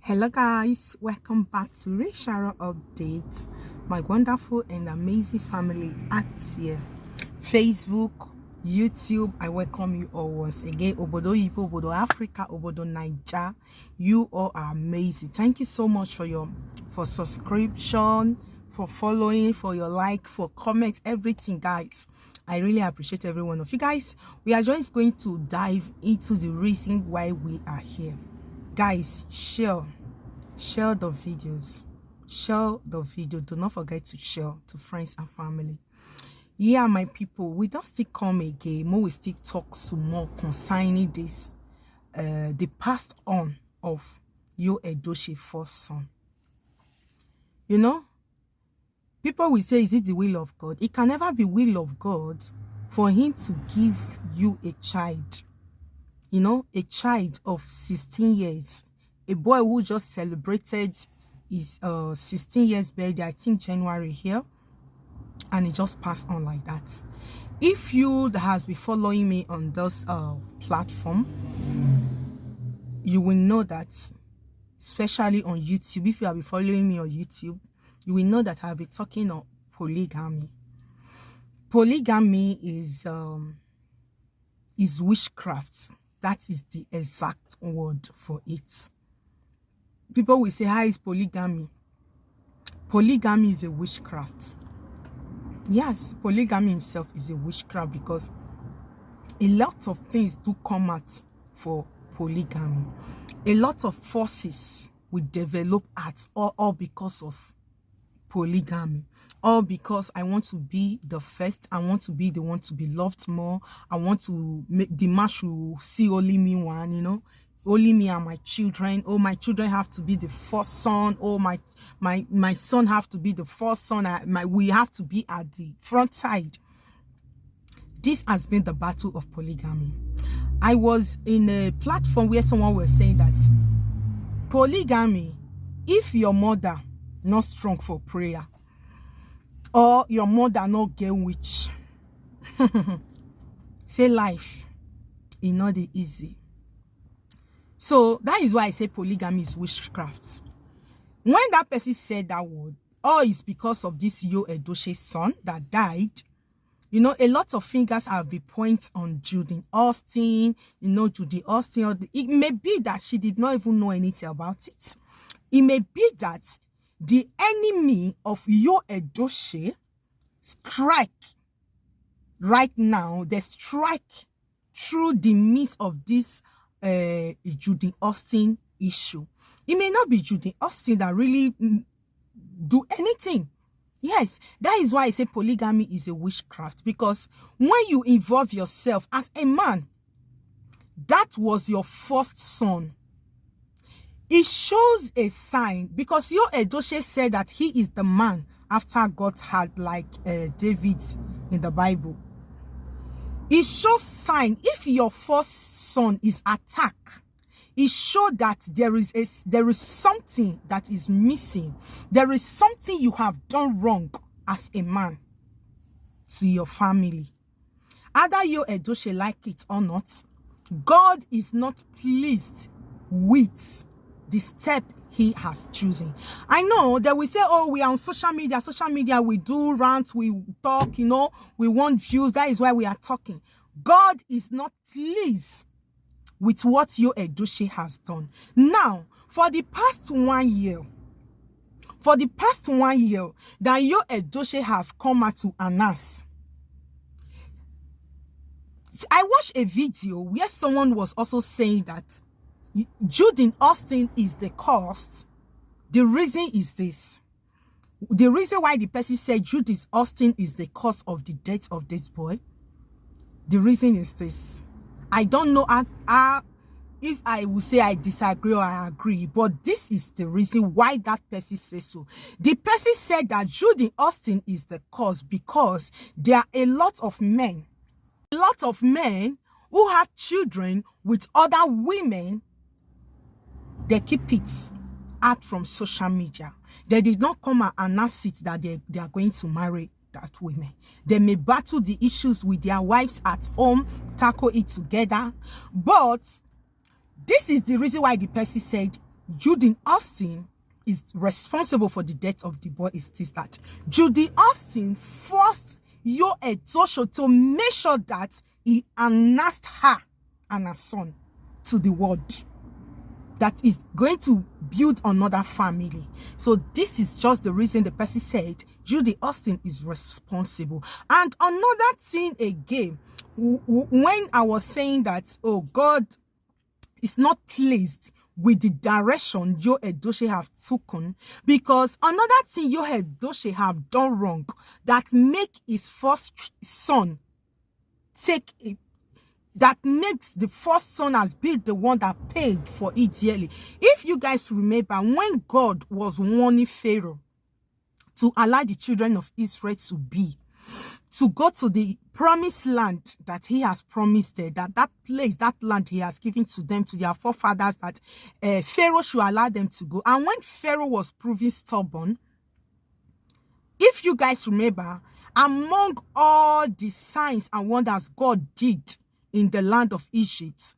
Hello guys, welcome back to Rachel Updates. My wonderful and amazing family at here, Facebook, YouTube. I welcome you all once again. Obodo Igbo, Obodo Africa, Obodo Niger. You all are amazing. Thank you so much for subscription, for following, for your like, for comments, everything, guys. I really appreciate every one of you guys. We are just going to dive into the reason why we are here. Guys, share the videos, do not forget to share to friends and family. Yeah, my people, we don't still come again, more we still talk some more concerning this the passed on of your Edochie first son. You know, people will say, is it the will of God? It can never be will of God for him to give you a child. You know, a child of 16 years, a boy who just celebrated his 16 years birthday, I think January here, and he just passed on like that. If you has been following me on this platform, you will know that, especially on YouTube, if you have been following me on YouTube, you will know that I'll be talking of polygamy. Polygamy is witchcraft. That is the exact word for it. People will say, how is polygamy? Polygamy is a witchcraft. Yes, polygamy itself is a witchcraft because a lot of things do come out for polygamy. A lot of forces will develop at all because of polygamy, all because I want to be the first, I want to be the one to be loved more, I want to make the man should see only me one, you know, only me and my children. Oh, my children have to be the first son. Oh, my son have to be the first son. We have to be at the front side. This has been the battle of polygamy. I was in a platform where someone was saying that polygamy, if your mother not strong for prayer, or your mother not get witch, say life is not the easy. So that is why I say polygamy is witchcraft. When that person said that word, oh, it's because of this Yo Edochie's son that died. You know, a lot of fingers have been pointed on Judy Austin. You know, Judy Austin. It may be that she did not even know anything about it. It may be that the enemy of Yo Edochie strike right now. They strike through the midst of this Judy Austin issue. It may not be Judy Austin that really do anything. Yes, that is why I say polygamy is a witchcraft, because when you involve yourself as a man, that was your first son. It shows a sign, because Yo Edochie said that he is the man after God had, like David in the Bible. It shows sign. If your first son is attacked, it shows that there is something that is missing. There is something you have done wrong as a man to your family. Either Yo Edochie like it or not, God is not pleased with the step he has chosen. I know that we say, oh, we are on social media, we do rants, we talk, you know, we want views. That is why we are talking. God is not pleased with what Yo Edochie has done. Now, for the past 1 year, that Yo Edochie have come out to announce, I watched a video where someone was also saying that Judy Austin is the cause. The reason is this. The reason why the person said Judy Austin is the cause of the death of this boy, the reason is this. I don't know if I will say I disagree or I agree, but this is the reason why that person says so. The person said that Judy Austin is the cause because there are a lot of men who have children with other women. They keep it out from social media. They did not come and announce it that they are going to marry that women. They may battle the issues with their wives at home, tackle it together. But this is the reason why the person said Judy Austin is responsible for the death of the boy is this that Judy Austin forced Yo Edochie to make sure that he announced her and her son to the world that is going to build another family. So this is just the reason the person said Judy Austin is responsible. And another thing again, when I was saying that, oh, God is not pleased with the direction Yo Edochie have taken, because another thing Yo Edochie have done wrong that make his first son take it, that makes the first son has been the one that paid for it yearly. If you guys remember, when God was warning Pharaoh to allow the children of Israel to go to the promised land that he has promised them, that place, that land he has given to them, to their forefathers, that Pharaoh should allow them to go. And when Pharaoh was proving stubborn, if you guys remember, among all the signs and wonders God did in the land of Egypt,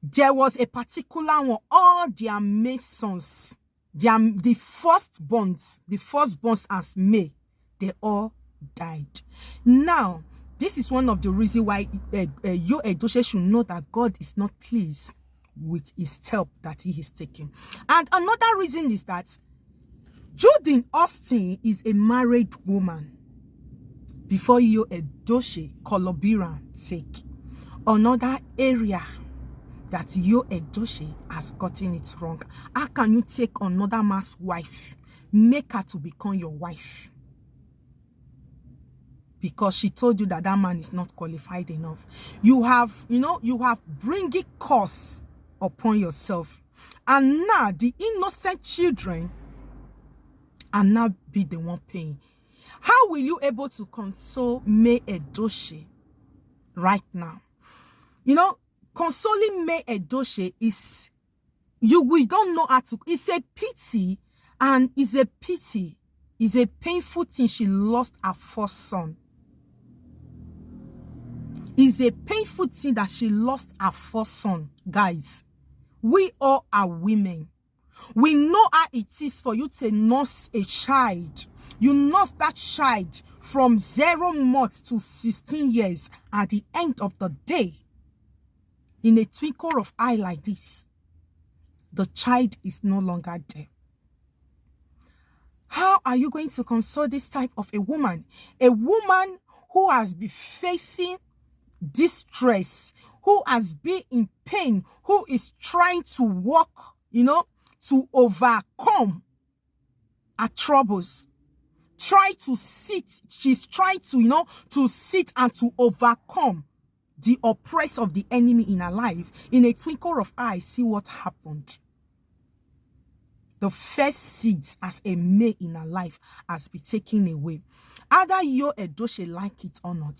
there was a particular one. All their male sons, the firstborns as male, they all died. Now, this is one of the reasons why Yo Edochie should know that God is not pleased with his help that he is taking. And another reason is that Judy Austin is a married woman before Yo Edochie Kolobira take. Another area that Yo Edochie has gotten it wrong. How can you take another man's wife, make her to become your wife? Because she told you that that man is not qualified enough. You have bringing curse upon yourself. And now the innocent children are now be the one paying. How will you able to console May Edochie right now? Consoling May Edochie is, we don't know how to, it's a pity, and it's a pity. It's a painful thing she lost her first son. It's a painful thing that she lost her first son, guys. We all are women. We know how it is for you to nurse a child. You nurse that child from 0 months to 16 years. At the end of the day, in a twinkle of eye like this, the child is no longer there. How are you going to console this type of a woman? A woman who has been facing distress, who has been in pain, who is trying to walk, to overcome her troubles. She's trying to, to sit and to overcome the oppress of the enemy in her life. In a twinkle of eye, see what happened. The first seeds as a male in her life has been taken away. Either Yo Edochie like it or not,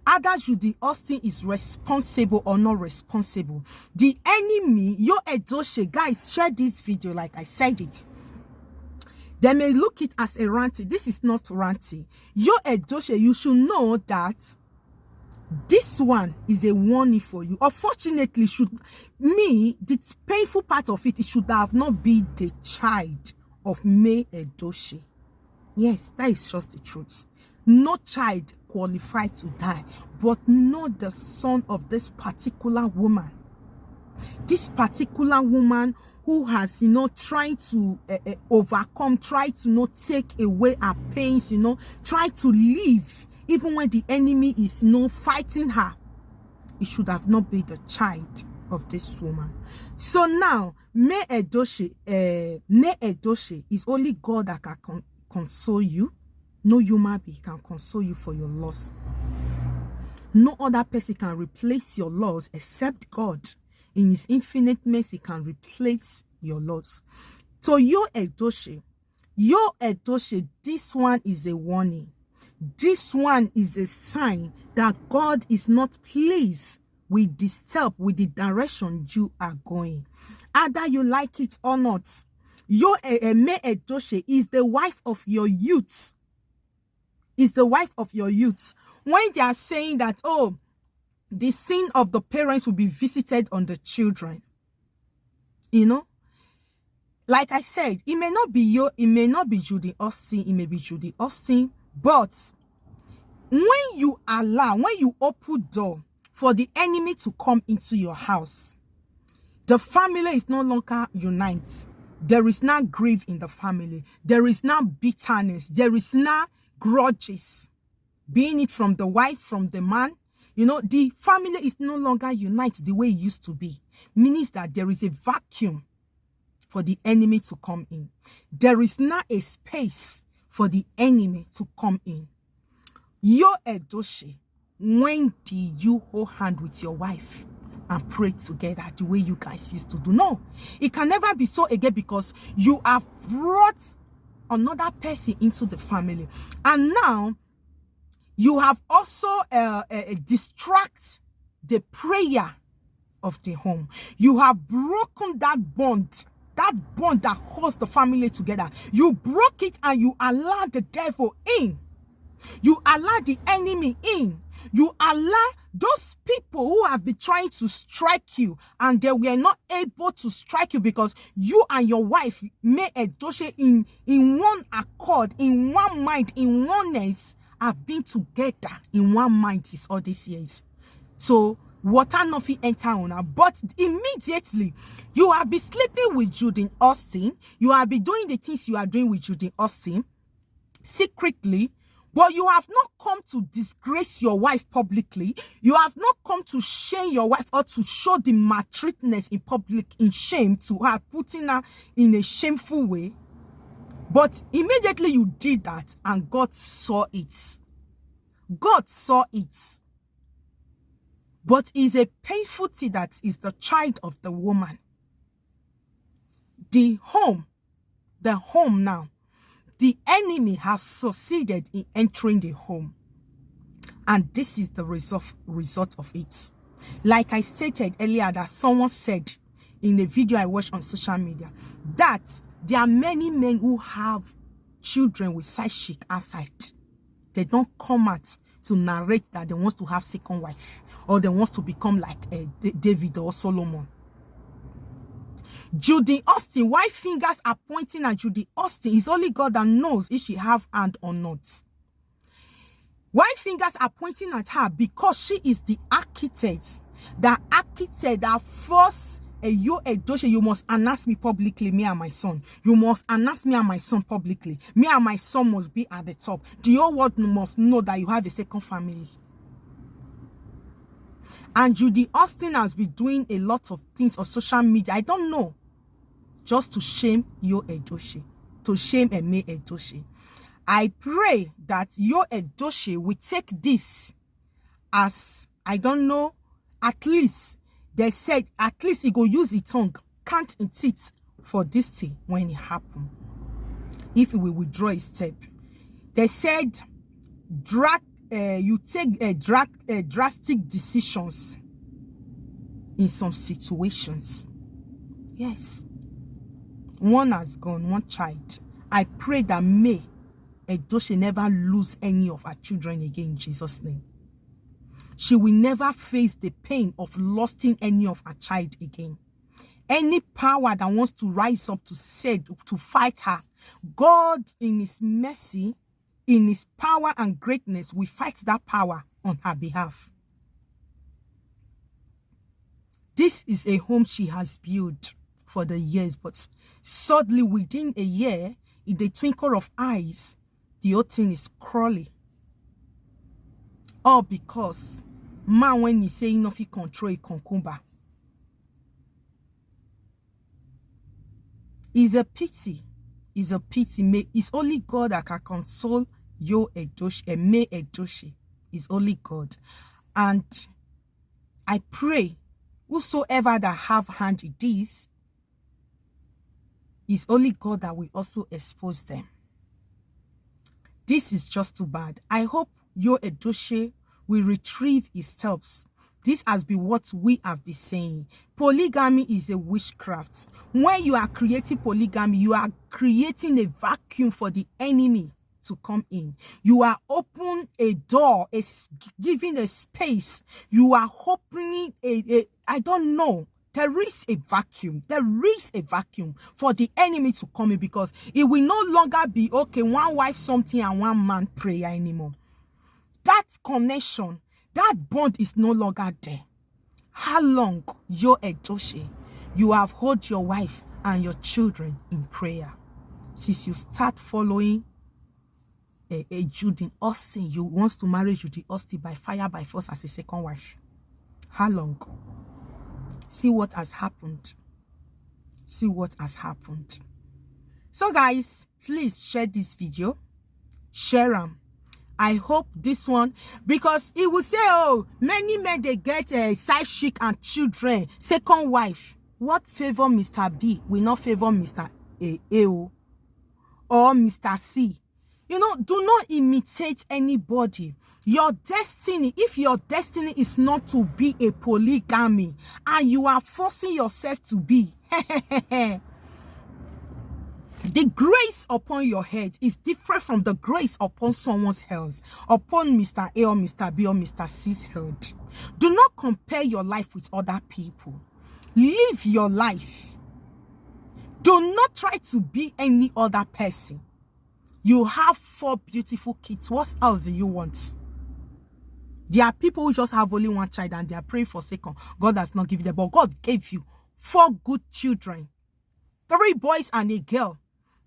either Judy Austin is responsible or not responsible, the enemy, Yo Edochie, guys, share this video like I said it. They may look it as a ranty. This is not ranty. Yo Edochie, you should know that this one is a warning for you. Unfortunately, the painful part of it should have not been the child of May Edochie. Yes, that is just the truth. No child qualified to die, but not the son of this particular woman. This particular woman who has, trying to overcome, try to take away her pains, try to live. Even when the enemy is fighting her, it should have not been the child of this woman. So now, May Edochie is only God that can console you. No human being can console you for your loss. No other person can replace your loss except God. In his infinite mercy, can replace your loss. So Yo Edochie, this one is a warning. This one is a sign that God is not pleased with this step, with the direction you are going. Either you like it or not, May Edochie is the wife of your youth. Is the wife of your youth. When they are saying that, oh, the sin of the parents will be visited on the children, like I said, it may not be you, it may not be Judy Austin, it may be Judy Austin, but when you allow, when you open door for the enemy to come into your house, the family is no longer united. There is now grief in the family. There is now bitterness. There is now grudges, being it from the wife, from the man. You know, the family is no longer united the way it used to be. Means that there is a vacuum for the enemy to come in. There is now a space for the enemy to come in. Your Edochie, when did you hold hand with your wife and pray together the way you guys used to do? No, it can never be so again, because you have brought another person into the family, and now you have also distract the prayer of the home. You have broken that bond that holds the family together. You broke it, and you allowed the devil in. You allow the enemy in. You allow those people who have been trying to strike you, and they were not able to strike you because you and your wife made Edochie in one accord, in one mind, in oneness, have been together in one mind since all these years. So water nothing enter on her. But immediately you have been sleeping with Judy Austin. You have been doing the things you are doing with Judy Austin secretly. But you have not come to disgrace your wife publicly. You have not come to shame your wife or to show the maltreatedness in public, in shame to her, putting her in a shameful way. But immediately you did that, and God saw it. God saw it. But it's a painful thing that is the child of the woman. The home now, the enemy has succeeded in entering the home. And this is the result of it. Like I stated earlier, that someone said in a video I watched on social media, that there are many men who have children with side chick outside. They don't come out to narrate that they want to have second wife, or they want to become like David or Solomon. Judy Austin, why fingers are pointing at Judy Austin? It's only God that knows if she have hand or not. Why fingers are pointing at her? Because she is the architect. The architect that forced you, Edochie, you must announce me publicly, me and my son. You must announce me and my son publicly. Me and my son must be at the top. The whole world must know that you have a second family. And Judy Austin has been doing a lot of things on social media. I don't know. Just to shame your Edochie. To shame and me Edochie. I pray that your Edochie will take this as, I don't know, at least, they said, at least he go use his tongue, count in teeth for this thing when it happen. If he will withdraw his step. They said, you take drastic decisions in some situations. Yes. One has gone, one child. I pray that may Edochie never lose any of her children again in Jesus' name. She will never face the pain of losing any of her child again. Any power that wants to rise up to fight her, God in his mercy, in his power and greatness, will fight that power on her behalf. This is a home she has built for the years, but suddenly within a year, in the twinkle of eyes, the whole thing is crawling. All because man, when he say enough, he control a concumba. It's a pity. It's a pity. It's only God that can console your Edochie and me Edochie. It's only God. And I pray whosoever that have hand in this, it's only God that will also expose them. This is just too bad. I hope your Edochie will retrieve his steps. This has been what we have been saying. Polygamy is a witchcraft. When you are creating polygamy, you are creating a vacuum for the enemy to come in. You are opening a door, giving a space. You are opening I don't know. there is a vacuum. There is a vacuum for the enemy to come in, because it will no longer be, okay, one wife something and one man prayer anymore. That connection, that bond is no longer there. How long, your Edochie, you have held your wife and your children in prayer? Since you start following a Judy Austin, you want to marry Judy Austin by fire by force as a second wife. How long? See what has happened. See what has happened. So guys, please share this video. Share them. I hope this one, because it will say, oh, many men, they get a side chick and children, second wife. What favor Mr. B will not favor Mr. A.O. or Mr. C. You know, do not imitate anybody. Your destiny, if your destiny is not to be a polygamy and you are forcing yourself to be, the grace upon your head is different from the grace upon someone's head, upon Mr. A or Mr. B or Mr. C's head. Do not compare your life with other people. Live your life. Do not try to be any other person. You have 4 beautiful kids. What else do you want? There are people who just have only one child and they are praying for second. God has not given them, but God gave you 4 good children. 3 boys and a girl.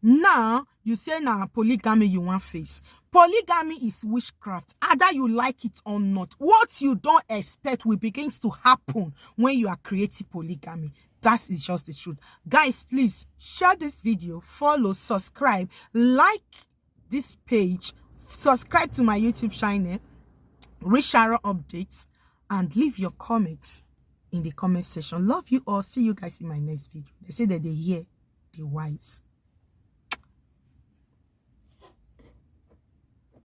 Now, you say now polygamy you want face. Polygamy is witchcraft. Either you like it or not. What you don't expect will begin to happen when you are creating polygamy. That is just the truth. Guys, please share this video, follow, subscribe, like this page, subscribe to my YouTube channel, share updates, and leave your comments in the comment section. Love you all. See you guys in my next video. They say that they hear the wise.